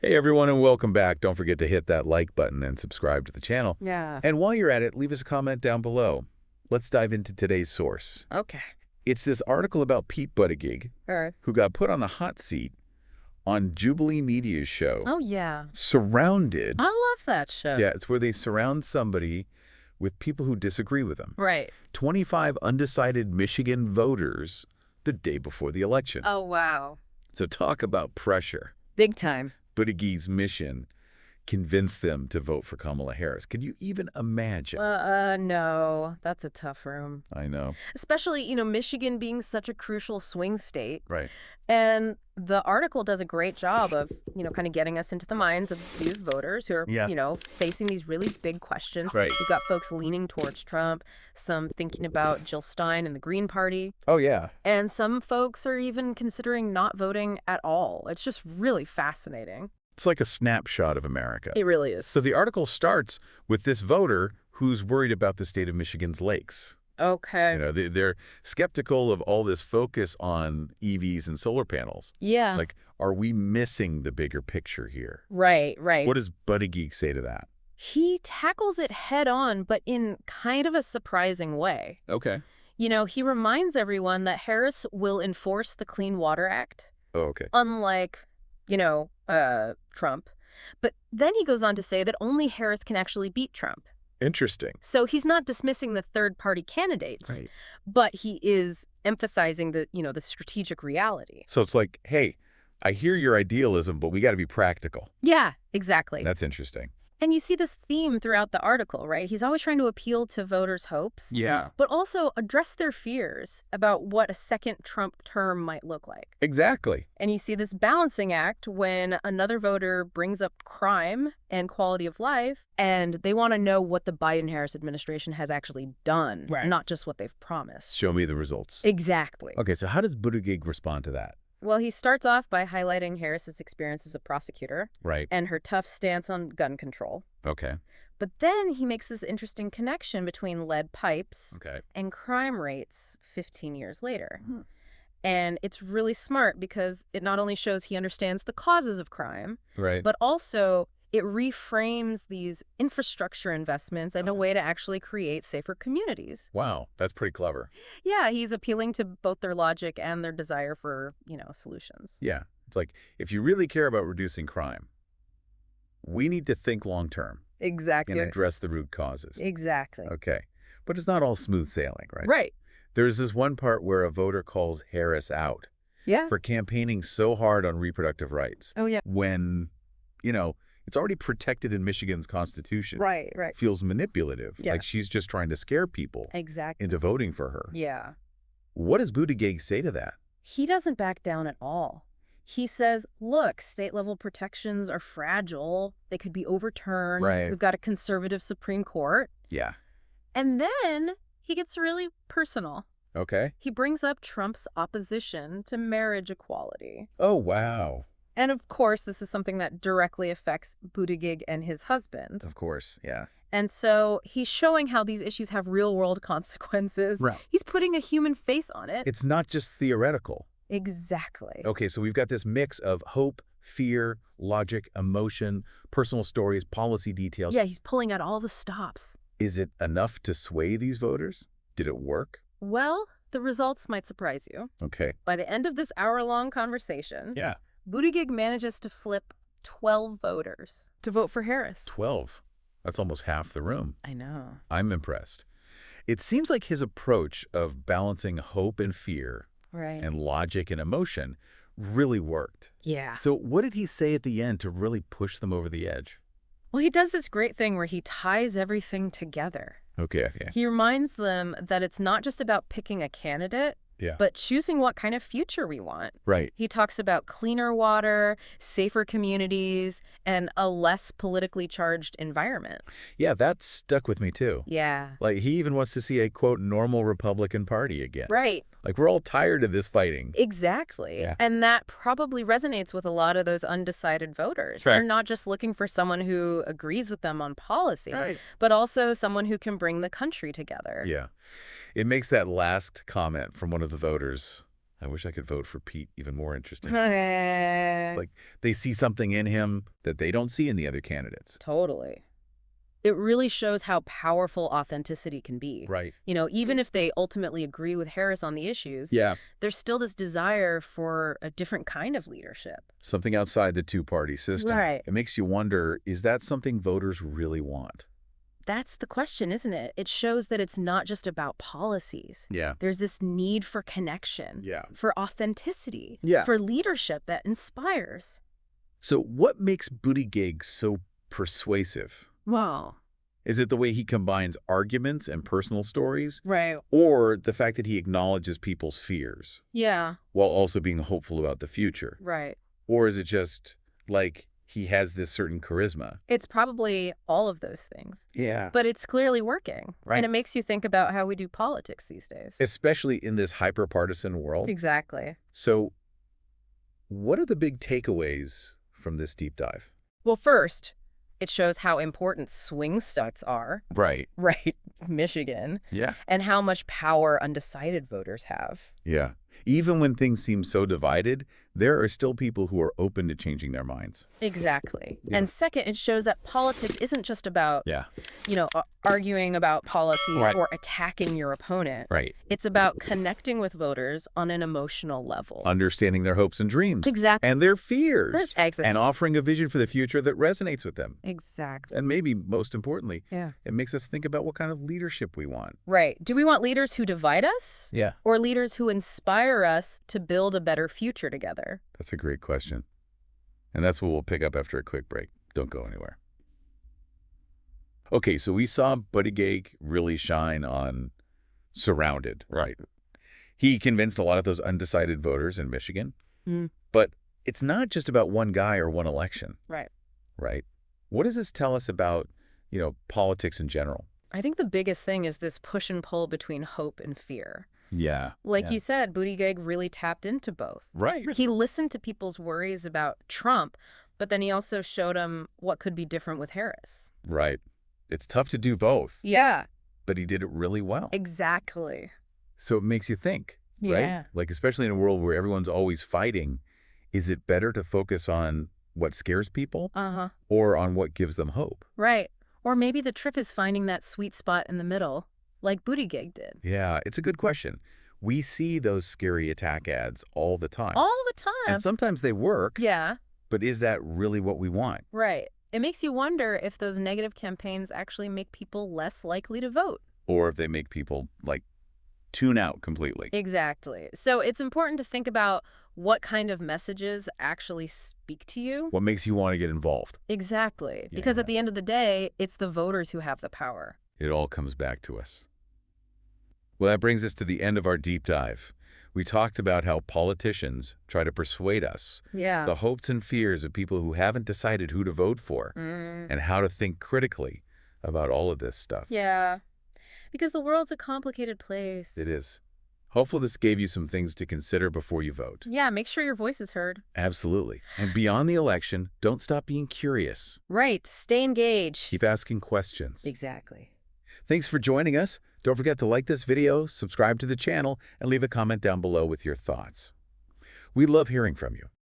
Hey everyone, and welcome back. Don't forget to hit that like button and subscribe to the channel. Yeah. And while you're at it, leave us a comment down below. Let's dive into today's source. Okay. It's this article about Pete Buttigieg, All right. who got put on the hot seat on Jubilee Media's show. Oh, yeah. Surrounded. I love that show. Yeah, it's where they surround somebody with people who disagree with them. Right. 25 undecided Michigan voters the day before the election. Oh, wow. So talk about pressure. Big time. Buttigieg's mission convinced them to vote for Kamala Harris. Can you even imagine? No. That's a tough room. I know. Especially, Michigan being such a crucial swing state. Right. And the article does a great job of, kind of getting us into the minds of these voters who are, facing these really big questions. Right. You've got folks leaning towards Trump, some thinking about Jill Stein and the Green Party. Oh, yeah. And some folks are even considering not voting at all. It's just really fascinating. It's like a snapshot of America. It really is. So the article starts with this voter who's worried about the state of Michigan's lakes. Okay. They're skeptical of all this focus on EVs and solar panels. Yeah. Like, are we missing the bigger picture here? Right. What does Buttigieg say to that? He tackles it head on, but in kind of a surprising way. Okay. He reminds everyone that Harris will enforce the Clean Water Act. Oh, okay. Unlike, Trump. But then he goes on to say that only Harris can actually beat Trump. Interesting. So he's not dismissing the third-party candidates, Right. but he is emphasizing the strategic reality. So it's like, hey, I hear your idealism, but we got to be practical. Yeah, exactly. That's interesting. And you see this theme throughout the article, right? He's always trying to appeal to voters' hopes. Yeah. But also address their fears about what a second Trump term might look like. Exactly. And you see this balancing act when another voter brings up crime and quality of life, and they want to know what the Biden-Harris administration has actually done, not just what they've promised. Show me the results. Exactly. Okay, so how does Buttigieg respond to that? Well, he starts off by highlighting Harris's experience as a prosecutor Right. and her tough stance on gun control. Okay. But then he makes this interesting connection between lead pipes and crime rates 15 years later. And it's really smart because it not only shows he understands the causes of crime, Right. but also it reframes these infrastructure investments in a way to actually create safer communities. Wow, that's pretty clever. Yeah, he's appealing to both their logic and their desire for, solutions. Yeah. It's like, if you really care about reducing crime, we need to think long term. Exactly. And address the root causes. Exactly. Okay. But it's not all smooth sailing, right? Right. There's this one part where a voter calls Harris out Yeah. for campaigning so hard on reproductive rights. Oh, yeah. When, it's already protected in Michigan's constitution. Right. Feels manipulative. Yeah. Like she's just trying to scare people Exactly. into voting for her. Yeah. What does Buttigieg say to that? He doesn't back down at all. He says, look, state-level protections are fragile. They could be overturned. Right. We've got a conservative Supreme Court. Yeah. And then he gets really personal. Okay. He brings up Trump's opposition to marriage equality. Oh, wow. And of course, this is something that directly affects Buttigieg and his husband. Of course, yeah. And so he's showing how these issues have real-world consequences. Right. He's putting a human face on it. It's not just theoretical. Exactly. Okay, so we've got this mix of hope, fear, logic, emotion, personal stories, policy details. Yeah, he's pulling out all the stops. Is it enough to sway these voters? Did it work? Well, the results might surprise you. Okay. By the end of this hour-long conversation, Yeah. Buttigieg manages to flip 12 voters to vote for Harris. 12. That's almost half the room. I know. I'm impressed. It seems like his approach of balancing hope and fear and logic and emotion really worked. Yeah. So what did he say at the end to really push them over the edge? Well, he does this great thing where he ties everything together. Okay. He reminds them that it's not just about picking a candidate, but choosing what kind of future we want. Right. He talks about cleaner water, safer communities, and a less politically charged environment. Yeah, that stuck with me too. Yeah. Like, he even wants to see a, quote, normal Republican Party again. Right. Like, we're all tired of this fighting. Exactly. Yeah. And that probably resonates with a lot of those undecided voters. Sure. They're not just looking for someone who agrees with them on policy, Right. but also someone who can bring the country together. Yeah. It makes that last comment from one of the voters I wish I could vote for Pete. Even more interesting. Like, they see something in him that they don't see in the other candidates. Totally. It really shows how powerful authenticity can be. Right. You know, even if they ultimately agree with Harris on the issues, there's still this desire for a different kind of leadership. Something outside the two-party system. Right. It makes you wonder, is that something voters really want? That's the question, isn't it? It shows that it's not just about policies. Yeah. There's this need for connection, for authenticity, for leadership that inspires. So what makes Buttigieg so persuasive? Wow. Is it the way he combines arguments and personal stories? Right. Or the fact that he acknowledges people's fears? Yeah. While also being hopeful about the future? Right. Or is it just like he has this certain charisma? It's probably all of those things. Yeah. But it's clearly working. Right. And it makes you think about how we do politics these days. Especially in this hyper-partisan world. Exactly. So what are the big takeaways from this deep dive? Well, first, it shows how important swing states are. Right. Right. Michigan. Yeah. And how much power undecided voters have. Yeah. Even when things seem so divided, there are still people who are open to changing their minds. Exactly. Yeah. And second, it shows that politics isn't just about, arguing about policies or attacking your opponent. Right. It's about connecting with voters on an emotional level. Understanding their hopes and dreams. Exactly. And their fears. Exactly. And offering a vision for the future that resonates with them. Exactly. And maybe most importantly, it makes us think about what kind of leadership we want. Right. Do we want leaders who divide us? Yeah. Or leaders who inspire us to build a better future together? That's a great question. And that's what we'll pick up after a quick break. Don't go anywhere. Okay, so we saw Buttigieg really shine on Surrounded. Right. He convinced a lot of those undecided voters in Michigan. But it's not just about one guy or one election. Right. Right. What does this tell us about, politics in general? I think the biggest thing is this push and pull between hope and fear. Yeah. Like you said, Buttigieg really tapped into both. Right. He listened to people's worries about Trump, but then he also showed them what could be different with Harris. Right. It's tough to do both. Yeah. But he did it really well. Exactly. So it makes you think, right? Like, especially in a world where everyone's always fighting, is it better to focus on what scares people or on what gives them hope? Right. Or maybe the trick is finding that sweet spot in the middle, like Buttigieg did. Yeah, it's a good question. We see those scary attack ads all the time. All the time. And sometimes they work. Yeah. But is that really what we want? Right. It makes you wonder if those negative campaigns actually make people less likely to vote. Or if they make people, tune out completely. Exactly. So it's important to think about what kind of messages actually speak to you. What makes you want to get involved? Exactly. Because at the end of the day, it's the voters who have the power. It all comes back to us. Well, that brings us to the end of our deep dive. We talked about how politicians try to persuade us, the hopes and fears of people who haven't decided who to vote for, and how to think critically about all of this stuff. Yeah, because the world's a complicated place. It is. Hopefully this gave you some things to consider before you vote. Yeah, make sure your voice is heard. Absolutely. And beyond the election, don't stop being curious. Right. Stay engaged. Keep asking questions. Exactly. Thanks for joining us. Don't forget to like this video, subscribe to the channel, and leave a comment down below with your thoughts. We love hearing from you.